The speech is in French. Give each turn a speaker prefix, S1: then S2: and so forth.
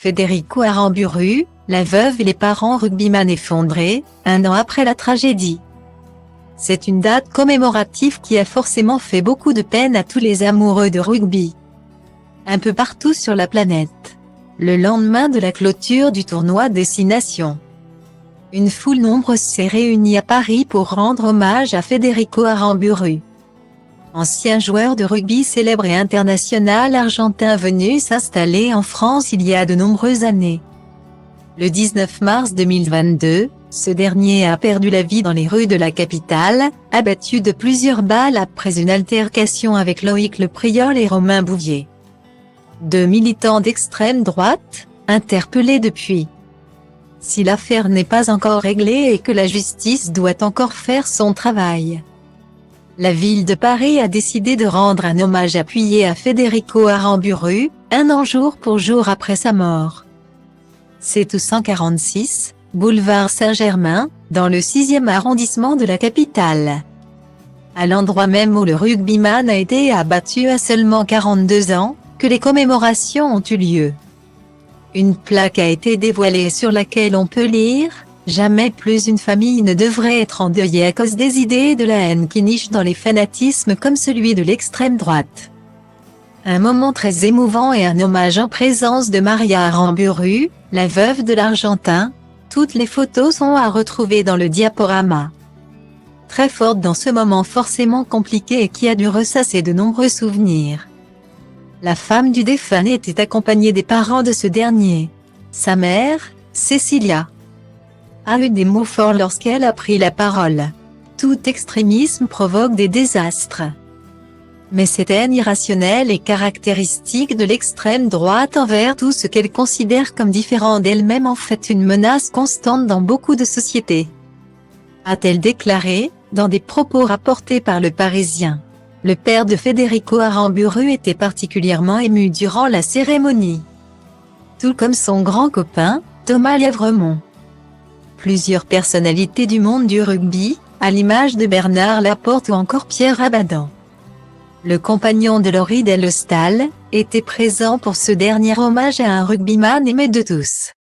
S1: Federico Aramburu, la veuve et les parents rugbyman effondrés, 1 an après la tragédie. C'est une date commémorative qui a forcément fait beaucoup de peine à tous les amoureux de rugby. Un peu partout sur la planète. Le lendemain de la clôture du tournoi des 6 Nations. Une foule nombreuse s'est réunie à Paris pour rendre hommage à Federico Aramburu. Ancien joueur de rugby célèbre et international argentin venu s'installer en France il y a de nombreuses années. Le 19 mars 2022, ce dernier a perdu la vie dans les rues de la capitale, abattu de plusieurs balles après une altercation avec Loïc Le Priol et Romain Bouvier. 2 militants d'extrême droite, interpellés depuis. Si l'affaire n'est pas encore réglée et que la justice doit encore faire son travail. La ville de Paris a décidé de rendre un hommage appuyé à Federico Aramburu, 1 an jour pour jour après sa mort. C'est au 146, boulevard Saint-Germain, dans le 6e arrondissement de la capitale. À l'endroit même où le rugbyman a été abattu à seulement 42 ans, que les commémorations ont eu lieu. Une plaque a été dévoilée sur laquelle on peut lire « Jamais plus une famille ne devrait être endeuillée à cause des idées et de la haine qui nichent dans les fanatismes comme celui de l'extrême droite ». Un moment très émouvant et un hommage en présence de Maria Aramburu, la veuve de l'Argentin. Toutes les photos sont à retrouver dans le diaporama. Très forte dans ce moment forcément compliqué et qui a dû ressasser de nombreux souvenirs. La femme du défunt était accompagnée des parents de ce dernier. Sa mère, Cecilia, a eu des mots forts lorsqu'elle a pris la parole. Tout extrémisme provoque des désastres. Mais cette haine irrationnelle est caractéristique de l'extrême droite envers tout ce qu'elle considère comme différent d'elle-même en fait une menace constante dans beaucoup de sociétés. A-t-elle déclaré, dans des propos rapportés par Le Parisien. Le père de Federico Aramburu était particulièrement ému durant la cérémonie. Tout comme son grand copain, Thomas Lièvremont. Plusieurs personnalités du monde du rugby, à l'image de Bernard Laporte ou encore Pierre Abadan. Le compagnon de Laurie Delhostal, était présent pour ce dernier hommage à un rugbyman aimé de tous.